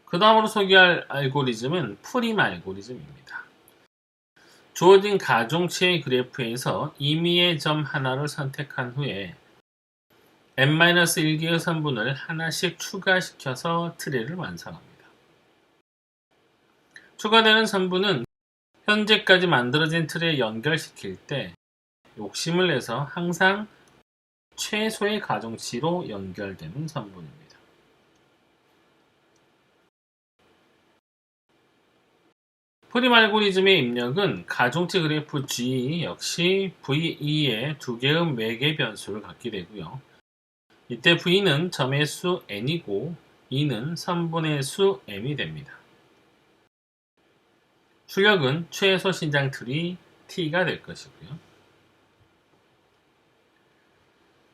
그 다음으로 소개할 알고리즘은 프림 알고리즘입니다. 주어진 가중치의 그래프에서 임의의 점 하나를 선택한 후에 n-1개의 선분을 하나씩 추가시켜서 트리를 완성합니다. 추가되는 선분은 현재까지 만들어진 틀에 연결시킬 때 욕심을 내서 항상 최소의 가중치로 연결되는 선분입니다. 프림 알고리즘의 입력은 가중치 그래프 G 역시 V2의 두 개의 매개 변수를 갖게 되고요. 이때 V는 점의 수 n이고 E는 선분의 수 m이 됩니다. 출력은 최소 신장 틀이 t가 될 것이고요.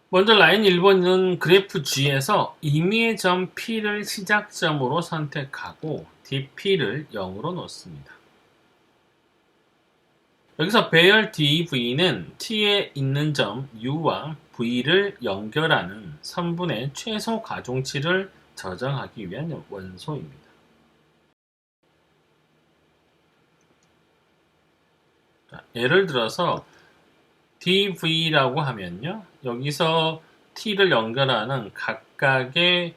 먼저 라인 1번은 그래프 G에서 임의의 점 P를 시작점으로 선택하고 dP를 0으로 놓습니다. 여기서 배열 dV는 T에 있는 점 U와 V를 연결하는 선분의 최소 가중치를 저장하기 위한 원소입니다. 자, 예를 들어서 dV라고 하면요. 여기서 T를 연결하는 각각의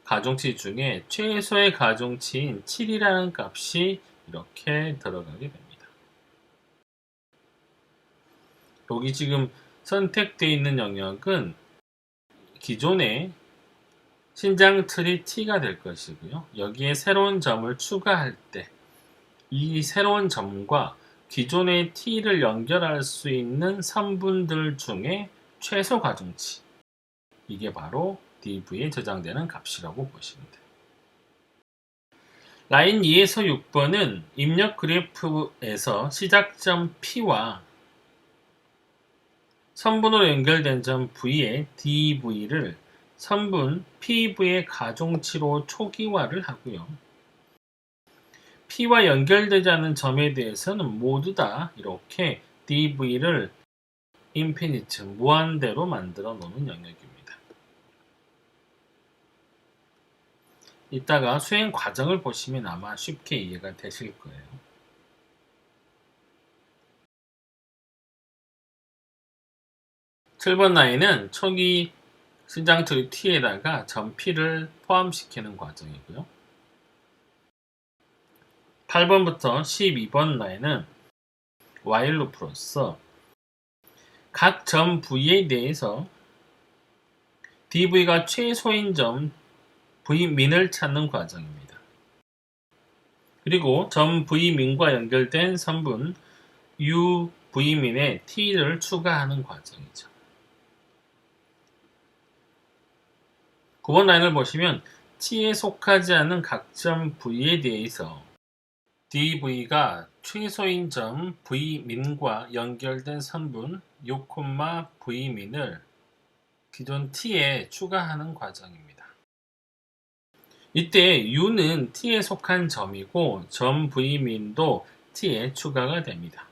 가중치 중에 최소의 가중치인 7이라는 값이 이렇게 들어가게 됩니다. 여기 지금 선택되어 있는 영역은 기존의 신장 틀이 t가 될 것이고요. 여기에 새로운 점을 추가할 때 이 새로운 점과 기존의 t를 연결할 수 있는 선분들 중에 최소 가중치, 이게 바로 dv에 저장되는 값이라고 보시면 돼요. 라인 2에서 6번은 입력 그래프에서 시작점 p와 선분으로 연결된 점 v의 dv를 선분 pv의 가중치로 초기화를 하고요. p와 연결되지 않은 점에 대해서는 모두 다 이렇게 dv를 인피니트, 무한대로 만들어 놓는 영역입니다. 이따가 수행 과정을 보시면 아마 쉽게 이해가 되실 거예요. 7번 라인은 초기 신장 틀 t에다가 점 p를 포함시키는 과정이고요. 8번부터 12번 라인은 while loop로서 각 점 v에 대해서 dv가 최소인 점 v민을 찾는 과정입니다. 그리고 점 v민과 연결된 선분 u v민에 t를 추가하는 과정이죠. 9번 라인을 보시면 t에 속하지 않은 각 점 v에 대해서 dv가 최소인 점 v민과 연결된 선분 u, v민을 기존 t에 추가하는 과정입니다. 이때 u는 t에 속한 점이고 점 v민도 t에 추가가 됩니다.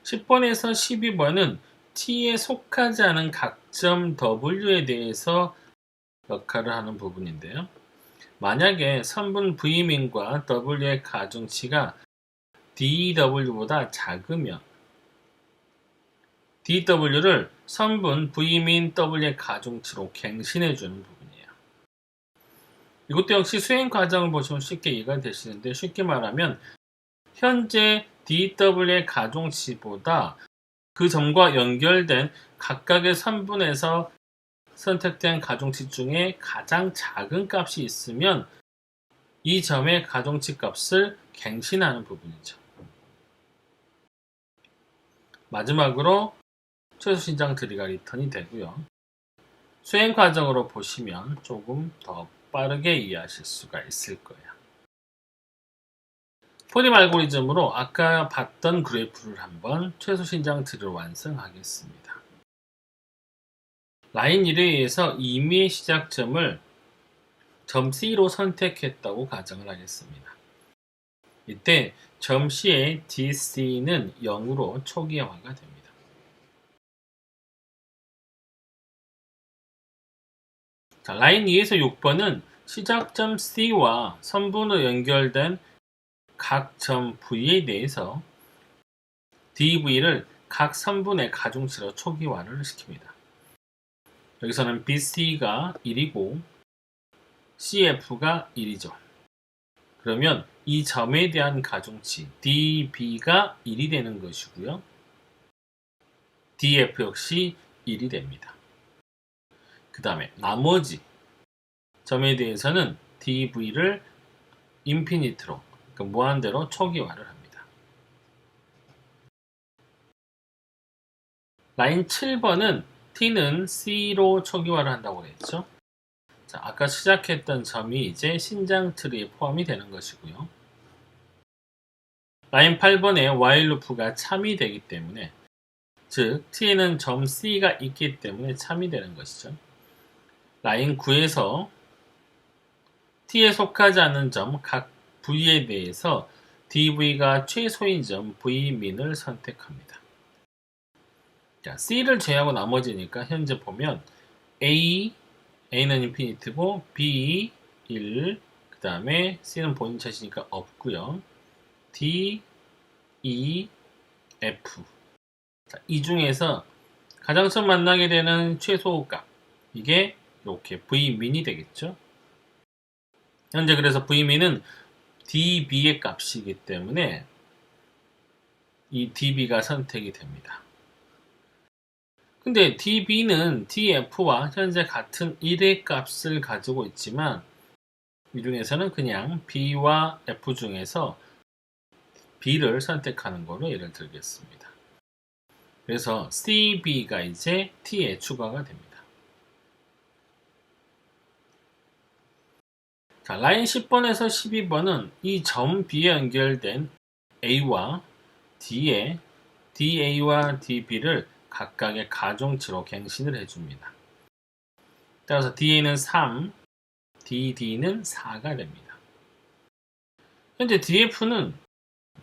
(10번에서) (12번은) t에 속하지 않은 각점 w에 대해서 역할을 하는 부분인데요. 만약에 선분 v민과 w의 가중치가 dw보다 작으면 dw를 선분 v민 w의 가중치로 갱신해주는 부분이에요. 이것도 역시 수행 과정을 보시면 쉽게 이해가 되시는데, 쉽게 말하면 현재 dw의 가중치보다 그 점과 연결된 각각의 선분에서 선택된 가중치 중에 가장 작은 값이 있으면 이 점의 가중치 값을 갱신하는 부분이죠. 마지막으로 최소 신장 트리가 리턴이 되고요. 수행 과정으로 보시면 조금 더 빠르게 이해하실 수가 있을 거예요. 프림 알고리즘으로 아까 봤던 그래프를 한번 최소 신장 트리를 완성하겠습니다. 라인 1회에서 임의의 시작점을 점 C로 선택했다고 가정을 하겠습니다. 이때 점 C의 DC는 0으로 초기화가 됩니다. 자, 라인 2에서 6번은 시작점 C와 선분으로 연결된 각 점 V에 대해서 DV를 각 선분의 가중치로 초기화를 시킵니다. 여기서는 BC가 1이고 CF가 1이죠. 그러면 이 점에 대한 가중치 DB가 1이 되는 것이고요. DF 역시 1이 됩니다. 그 다음에 나머지 점에 대해서는 DV를 인피니트로, 그러니까 무한대로 초기화를 합니다. 라인 7번은 T는 C로 초기화를 한다고 했죠. 자, 아까 시작했던 점이 이제 신장 트리에 포함이 되는 것이고요. 라인 8번에 while 루프가 참이 되기 때문에, 즉 T에는 점 C가 있기 때문에 참이 되는 것이죠. 라인 9에서 T에 속하지 않는 점 각 V에 대해서 DV가 최소인 점 V민을 선택합니다. 자, C를 제외하고 나머지니까 현재 보면 A는 인피니트고 B 1, 그 다음에 C는 본인 차시니까 없고요. D, E, F. 자, 이 중에서 가장 처음 만나게 되는 최소값, 이게 이렇게 V민이 되겠죠. 현재 그래서 V민은 DB의 값이기 때문에 이 DB가 선택이 됩니다. 근데 DB는 DF와 현재 같은 1의 값을 가지고 있지만 이 중에서는 그냥 B와 F 중에서 B를 선택하는 거로 예를 들겠습니다. 그래서 CB가 이제 T에 추가가 됩니다. 자, 라인 10번에서 12번은 이 점 B에 연결된 A와 D의 DA와 DB를 각각의 가중치로 갱신을 해줍니다. 따라서 DA는 3, DD는 4가 됩니다. 현재 DF는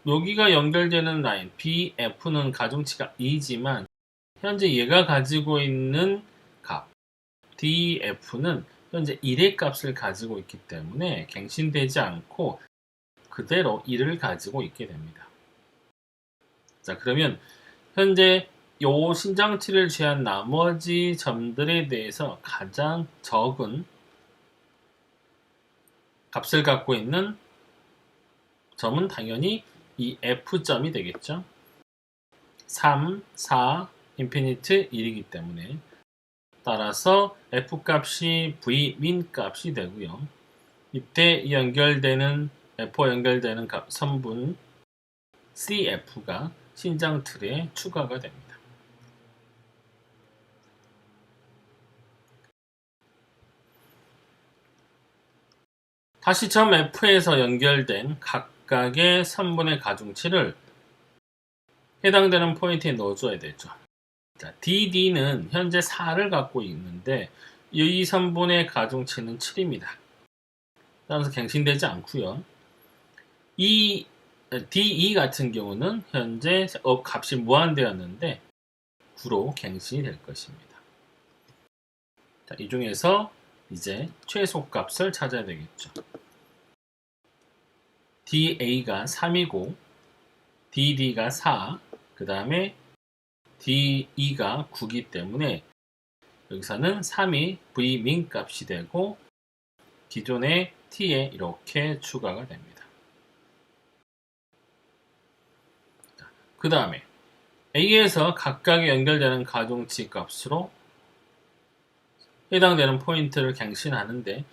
여기가 연결되는 라인 BF는 가중치가 2지만 현재 얘가 가지고 있는 값 DF는 현재 1의 값을 가지고 있기 때문에 갱신되지 않고 그대로 1을 가지고 있게 됩니다. 자, 그러면 현재 요 신장치를 제한 나머지 점들에 대해서 가장 적은 값을 갖고 있는 점은 당연히 이 F점이 되겠죠. 3, 4, 인피니트 1이기 때문에 따라서 F값이 V민 값이 되고요. 이때 연결되는 F와 연결되는 값 선분 CF가 신장 틀에 추가가 됩니다. 다시 점 F에서 연결된 각각의 선분의 가중치를 해당되는 포인트에 넣어줘야 되죠. 자, DD는 현재 4를 갖고 있는데 이 선분의 가중치는 7입니다. 따라서 갱신되지 않고요. 이 DE 같은 경우는 현재 값이 무한대였는데 9로 갱신이 될 것입니다. 자, 이 중에서 이제 최소값을 찾아야 되겠죠. DA가 3이고 DD가 4, 그 다음에 DE가 9이기 때문에 여기서는 3이 V민 값이 되고 기존의 T에 이렇게 추가가 됩니다. 그 다음에 A에서 각각에 연결되는 가중치 값으로 해당되는 포인트를 갱신하는데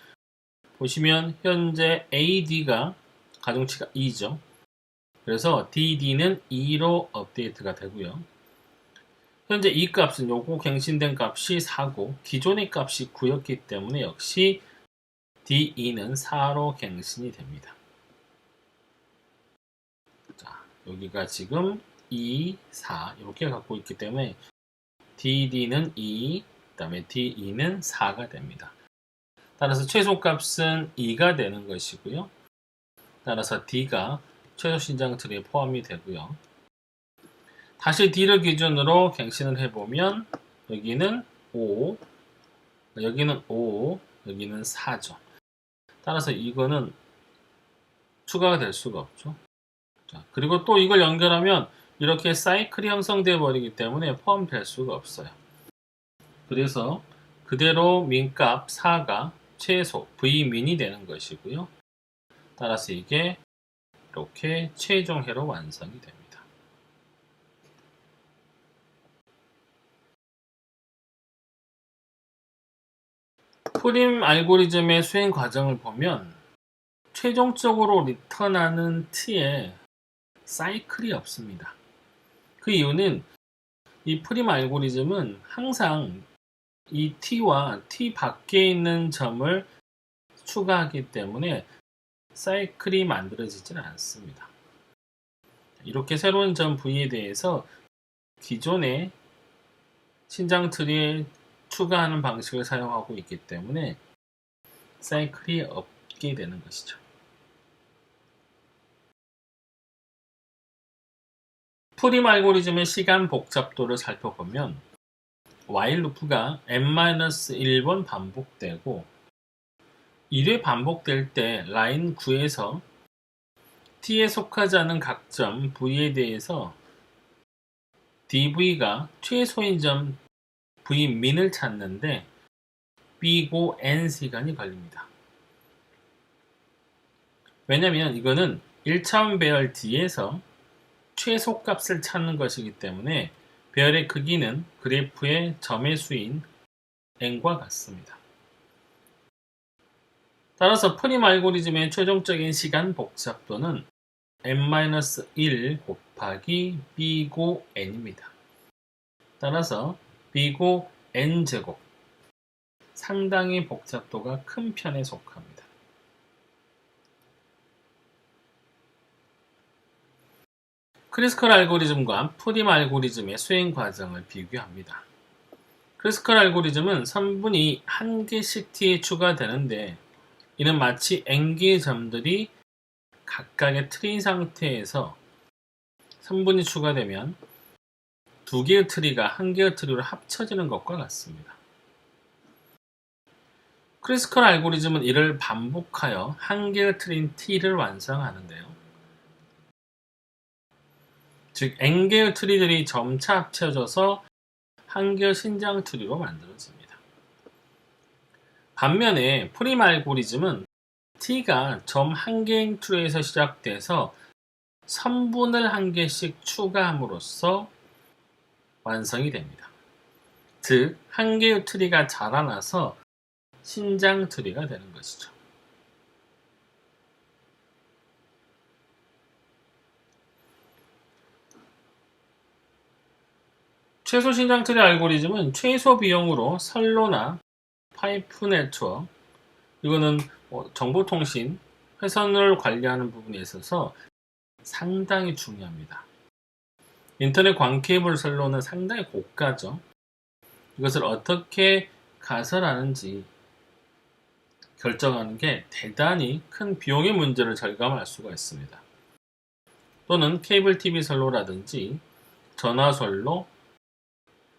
보시면 현재 AD가 가중치가 2죠. 그래서 DD는 2로 업데이트가 되고요. 현재 이 값은 요거 갱신된 값이 4고 기존의 값이 9였기 때문에 역시 DE는 4로 갱신이 됩니다. 자, 여기가 지금 2, 4 이렇게 갖고 있기 때문에 DD는 2, 그 다음에 DE는 4가 됩니다. 따라서 최소값은 2가 되는 것이고요. 따라서 D가 최소 신장 틀에 포함이 되고요. 다시 D를 기준으로 갱신을 해보면 여기는 5, 여기는 5, 여기는 4죠. 따라서 이거는 추가가 될 수가 없죠. 자, 그리고 또 이걸 연결하면 이렇게 사이클이 형성되어 버리기 때문에 포함될 수가 없어요. 그래서 그대로 민값 4가 최소 V민이 되는 것이고요. 따라서 이게 이렇게 최종회로 완성이 됩니다. 프림 알고리즘의 수행 과정을 보면 최종적으로 리턴하는 t에 사이클이 없습니다. 그 이유는 이 프림 알고리즘은 항상 이 t와 t 밖에 있는 점을 추가하기 때문에 사이클이 만들어지질 않습니다. 이렇게 새로운 점 v에 대해서 기존의 신장 트리에 추가하는 방식을 사용하고 있기 때문에 사이클이 없게 되는 것이죠. 프림 알고리즘의 시간 복잡도를 살펴보면 while 루프가 n-1번 반복되고 1회 반복될 때 라인 9에서 t에 속하지 않은 각 점 v에 대해서 dv가 최소인 점 v민을 찾는데 b고 n 시간이 걸립니다. 왜냐면 이거는 1차원 배열 D에서 최소값을 찾는 것이기 때문에 배열의 크기는 그래프의 점의 수인 n과 같습니다. 따라서 프림 알고리즘의 최종적인 시간 복잡도는 n-1 곱하기 b고 n입니다. 따라서 b고 n제곱, 상당히 복잡도가 큰 편에 속합니다. 크리스컬 알고리즘과 프림 알고리즘의 수행 과정을 비교합니다. 크리스컬 알고리즘은 선분이 한 개씩 t에 추가되는데 이는 마치 n개의 점들이 각각의 트리 상태에서 선분이 추가되면 두 개의 트리가 한 개의 트리로 합쳐지는 것과 같습니다. 크리스컬 알고리즘은 이를 반복하여 한 개의 트리인 t를 완성하는데요. 즉 n개의 트리들이 점차 합쳐져서 한 개의 신장 트리로 만들어집니다. 반면에 프림 알고리즘은 t가 점 한 개의 트리에서 시작돼서 선분을 한 개씩 추가함으로써 완성이 됩니다. 즉, 한 개의 트리가 자라나서 신장 트리가 되는 것이죠. 최소 신장 트리 알고리즘은 최소 비용으로 선로나 파이프 네트워크, 이거는 정보통신, 회선을 관리하는 부분에 있어서 상당히 중요합니다. 인터넷 광 케이블 선로는 상당히 고가죠. 이것을 어떻게 가설하는지 결정하는 게 대단히 큰 비용의 문제를 절감할 수가 있습니다. 또는 케이블 TV 선로라든지 전화선로,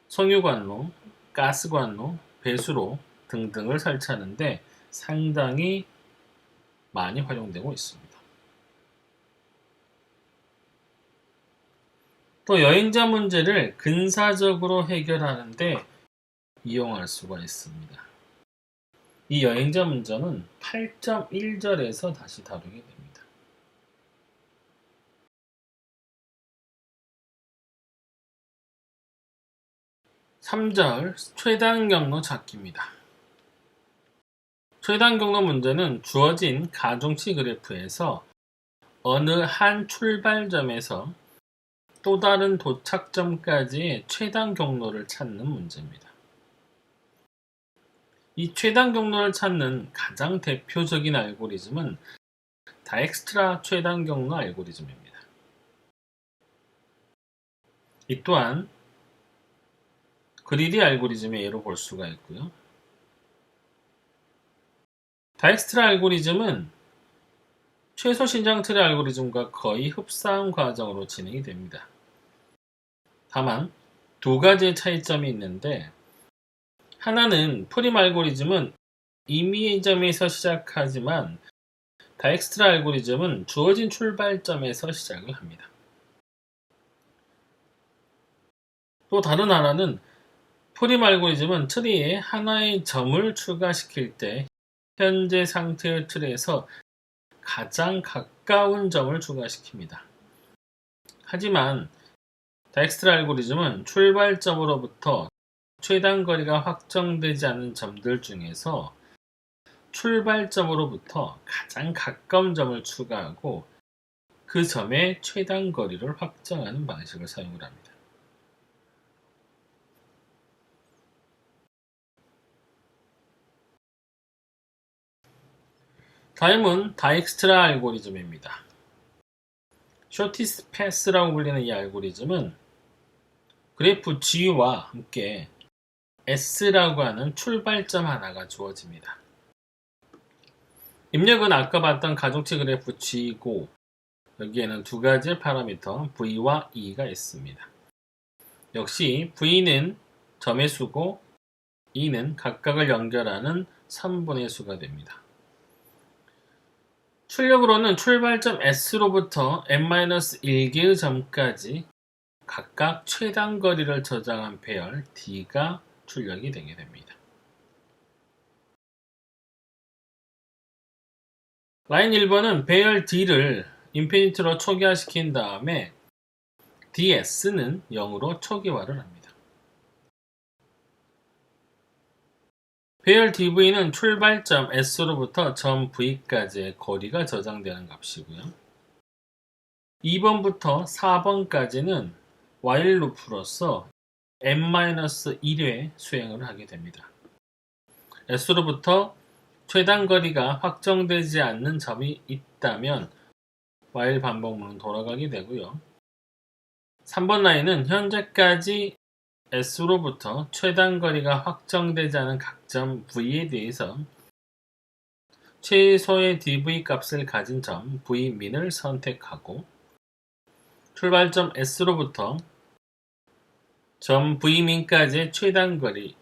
송유관로, 가스관로, 배수로 등등을 설치하는데 상당히 많이 활용되고 있습니다. 또 여행자 문제를 근사적으로 해결하는데 이용할 수가 있습니다. 이 여행자 문제는 8.1절에서 다시 다루게 됩니다. 3절 최단 경로 찾기입니다. 최단 경로 문제는 주어진 가중치 그래프에서 어느 한 출발점에서 또 다른 도착점까지의 최단 경로를 찾는 문제입니다. 이 최단 경로를 찾는 가장 대표적인 알고리즘은 다엑스트라 최단 경로 알고리즘입니다. 이 또한 그리디 알고리즘의 예로 볼 수가 있고요. 다엑스트라 알고리즘은 최소 신장 트리 알고리즘과 거의 흡사한 과정으로 진행이 됩니다. 다만 두 가지의 차이점이 있는데 하나는 프림 알고리즘은 임의의 점에서 시작하지만 다익스트라 알고리즘은 주어진 출발점에서 시작을 합니다. 또 다른 하나는 프림 알고리즘은 트리에 하나의 점을 추가시킬 때 현재 상태의 트리에서 가장 가까운 점을 추가시킵니다. 하지만 다익스트라 알고리즘은 출발점으로부터 최단 거리가 확정되지 않은 점들 중에서 출발점으로부터 가장 가까운 점을 추가하고 그 점의 최단 거리를 확정하는 방식을 사용을 합니다. 다음은 다익스트라 알고리즘입니다. 쇼티스트 패스라고 불리는 이 알고리즘은 그래프 G와 함께 S라고 하는 출발점 하나가 주어집니다. 입력은 아까 봤던 가중치 그래프 G고 여기에는 두 가지 파라미터 V와 E가 있습니다. 역시 V는 점의 수고 E는 각각을 연결하는 선분의 수가 됩니다. 출력으로는 출발점 S로부터 n-1개의 점까지 각각 최단 거리를 저장한 배열 D가 출력이 되게 됩니다. 라인 1번은 배열 D를 인피니트로 초기화시킨 다음에 DS는 0으로 초기화를 합니다. 배열 DV는 출발점 S로부터 점 V까지의 거리가 저장되는 값이고요. 2번부터 4번까지는 while 루프로서 n-1회 수행을 하게 됩니다. S로부터 최단 거리가 확정되지 않는 점이 있다면 while 반복문은 돌아가게 되고요. 3번 라인은 현재까지 S로부터 최단 거리가 확정되지 않은 각 점 V에 대해서 최소의 dv 값을 가진 점 V민을 선택하고 출발점 S로부터 점 V민까지의 최단 거리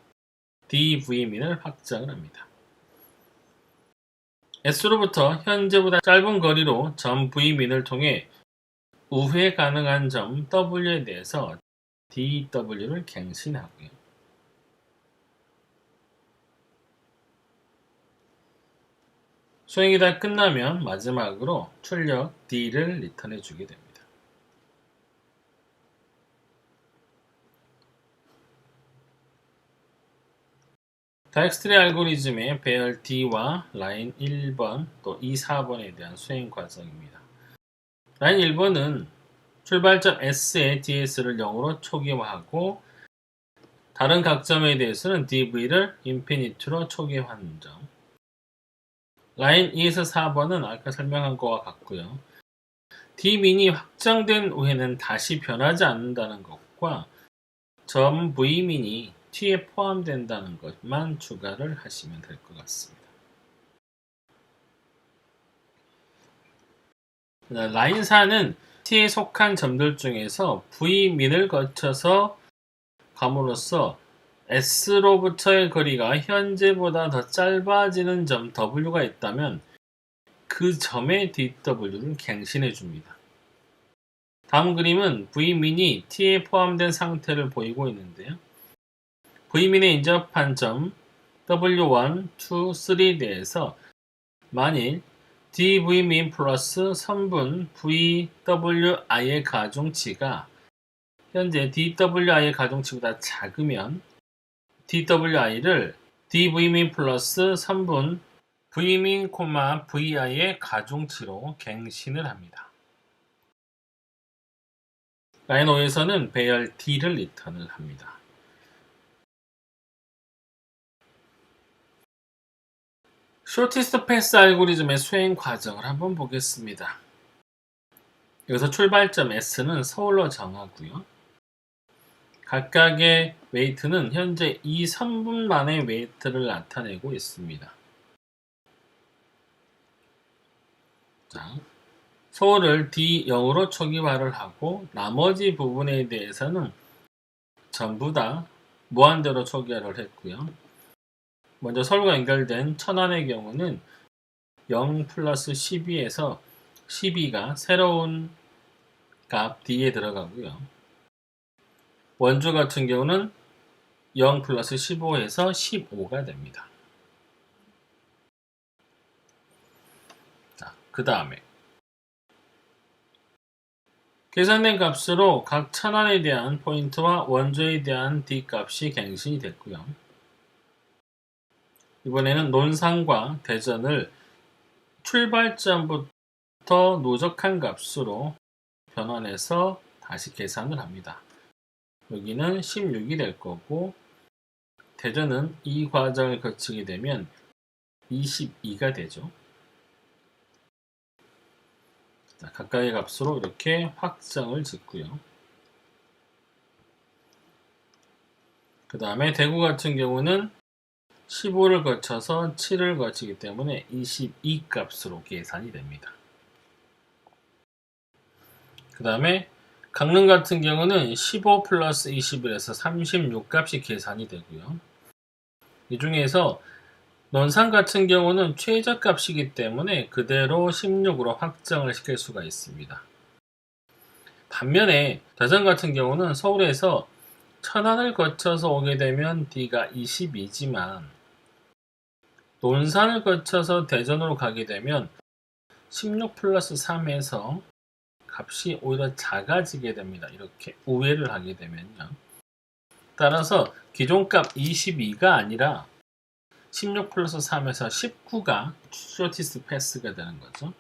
dv민을 확정을 합니다. S로부터 현재보다 짧은 거리로 점 V민을 통해 우회 가능한 점 W에 대해서 dW를 갱신하고요. 수행이 다 끝나면 마지막으로 출력 D를 리턴해 주게 됩니다. 다익스트라 알고리즘의 배열 D와 라인 1번 또 2, 4번에 대한 수행 과정입니다. 라인 1번은 출발점 S의 DS를 0으로 초기화하고 다른 각 점에 대해서는 DV를 인피니트로 초기화하는 점. 라인 2에서 4번은 아까 설명한 것과 같고요. D민이 확정된 후에는 다시 변하지 않는다는 것과 점 V민이 T에 포함된다는 것만 추가를 하시면 될 것 같습니다. 라인 4는 T에 속한 점들 중에서 V민을 거쳐서 감으로써 S로부터의 거리가 현재보다 더 짧아지는 점 W가 있다면 그 점의 dW를 갱신해 줍니다. 다음 그림은 V민이 T에 포함된 상태를 보이고 있는데요. V민에 인접한 점 W1, 2, 3에 대해서 만일 dV민 플러스 선분 VWI의 가중치가 현재 dWI의 가중치보다 작으면 dWI를 dV민 플러스 선분 V민, VI의 가중치로 갱신을 합니다. 라인 5에서는 배열 D를 리턴을 합니다. 쇼티스트 패스 알고리즘의 수행 과정을 한번 보겠습니다. 여기서 출발점 S는 서울로 정하고요. 각각의 웨이트는 현재 이 선분만의 웨이트를 나타내고 있습니다. 자, 서울을 D0으로 초기화를 하고 나머지 부분에 대해서는 전부 다 무한대로 초기화를 했고요. 먼저 서울과 연결된 천안의 경우는 0 플러스 12에서 12가 새로운 값 D에 들어가고요. 원주 같은 경우는 0 플러스 15에서 15가 됩니다. 자, 그 다음에 계산된 값으로 각 천안에 대한 포인트와 원주에 대한 D 값이 갱신이 됐고요. 이번에는 논산과 대전을 출발점부터 누적한 값으로 변환해서 다시 계산을 합니다. 여기는 16이 될 거고 대전은 이 과정을 거치게 되면 22가 되죠. 자, 각각의 값으로 이렇게 확정을 짓고요. 그 다음에 대구 같은 경우는 15를 거쳐서 7을 거치기 때문에 22 값으로 계산이 됩니다. 그 다음에 강릉 같은 경우는 15 플러스 21에서 36 값이 계산이 되고요. 이 중에서 논산 같은 경우는 최저값이기 때문에 그대로 16으로 확정을 시킬 수가 있습니다. 반면에 대전 같은 경우는 서울에서 천안을 거쳐서 오게 되면 D가 22지만 논산을 거쳐서 대전으로 가게 되면 16 플러스 3에서 값이 오히려 작아지게 됩니다. 이렇게 우회를 하게 되면요. 따라서 기존 값 22가 아니라 16 플러스 3에서 19가 쇼티스트 패스가 되는 거죠.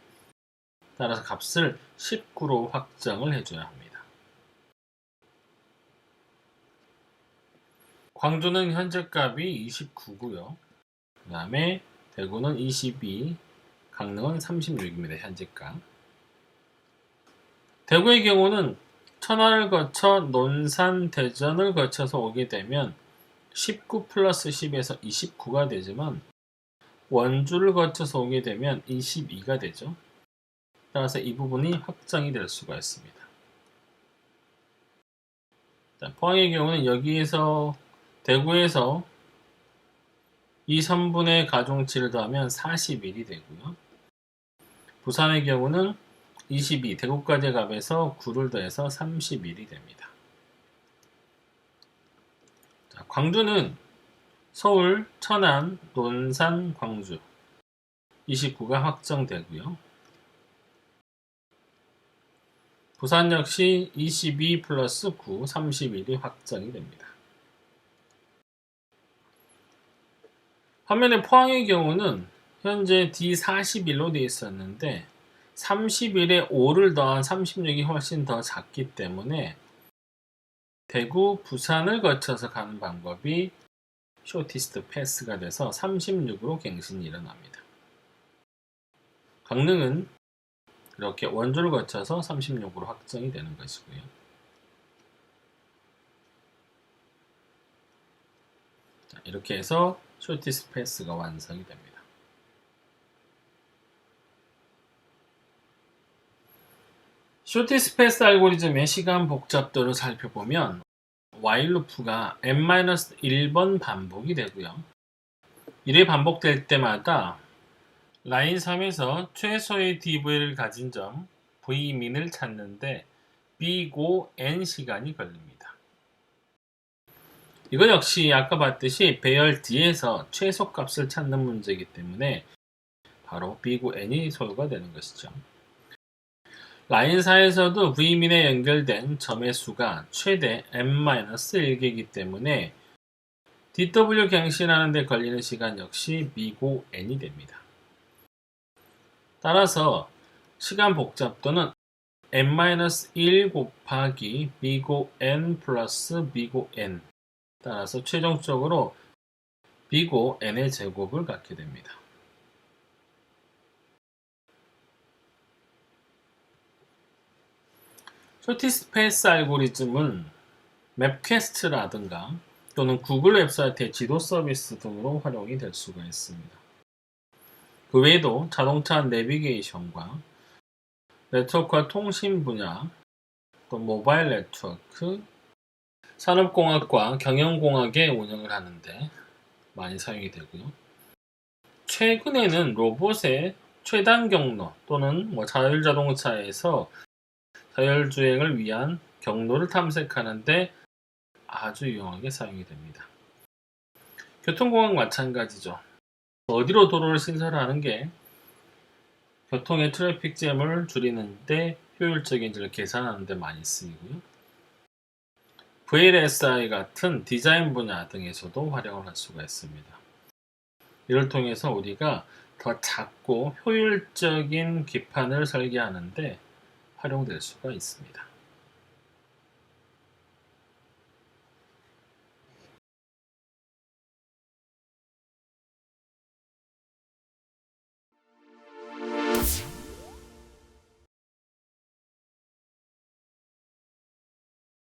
따라서 값을 19로 확정을 해줘야 합니다. 광주는 현재 값이 29고요. 그 다음에 대구는 22, 강릉은 36입니다. 현재 값. 대구의 경우는 천안을 거쳐 논산, 대전을 거쳐서 오게 되면 19 플러스 10에서 29가 되지만 원주를 거쳐서 오게 되면 22가 되죠. 따라서 이 부분이 확정이 될 수가 있습니다. 자, 포항의 경우는 여기에서 대구에서 이 선분의 가중치를 더하면 41이 되고요. 부산의 경우는 22, 대구까지 값에서 9를 더해서 31이 됩니다. 자, 광주는 서울, 천안, 논산, 광주 29가 확정되고요. 부산 역시 22 플러스 9, 31이 확정이 됩니다. 반면에 포항의 경우는 현재 D41로 되어 있었는데 31에 5를 더한 36이 훨씬 더 작기 때문에 대구, 부산을 거쳐서 가는 방법이 쇼티스트 패스가 돼서 36으로 갱신이 일어납니다. 강릉은 이렇게 원주를 거쳐서 36으로 확정이 되는 것이고요. 자, 이렇게 해서 쇼티스트 패스가 완성이 됩니다. 쇼티스트 패스 알고리즘의 시간 복잡도를 살펴보면 while 루프가 n-1번 반복이 되고요. 1회 반복될 때마다 라인 3에서 최소의 DV를 가진 점 V민을 찾는데 B고 N 시간이 걸립니다. 이거 역시 아까 봤듯이 배열 D에서 최소값을 찾는 문제이기 때문에 바로 B고 N이 소요가 되는 것이죠. 라인 4에서도 V민에 연결된 점의 수가 최대 n-1개이기 때문에 DW 갱신하는 데 걸리는 시간 역시 B고 N이 됩니다. 따라서 시간 복잡도는 n-1 곱하기 B고 N 플러스 B고 N 따라서 최종적으로 B고 N의 제곱을 갖게 됩니다. 쇼티스트 패스 알고리즘은 맵퀘스트라든가 또는 구글 웹사이트의 지도 서비스 등으로 활용이 될 수가 있습니다. 그 외에도 자동차 내비게이션과 네트워크와 통신 분야, 또 모바일 네트워크, 산업공학과 경영공학에 운영을 하는데 많이 사용이 되고요. 최근에는 로봇의 최단 경로 또는 자율자동차에서 자율주행을 위한 경로를 탐색하는데 아주 유용하게 사용이 됩니다. 교통공학 마찬가지죠. 어디로 도로를 신설하는 게 교통의 트래픽 잼을 줄이는데 효율적인지를 계산하는 데 많이 쓰이고요. VLSI 같은 디자인 분야 등에서도 활용을 할 수가 있습니다. 이를 통해서 우리가 더 작고 효율적인 기판을 설계하는 데 활용될 수가 있습니다.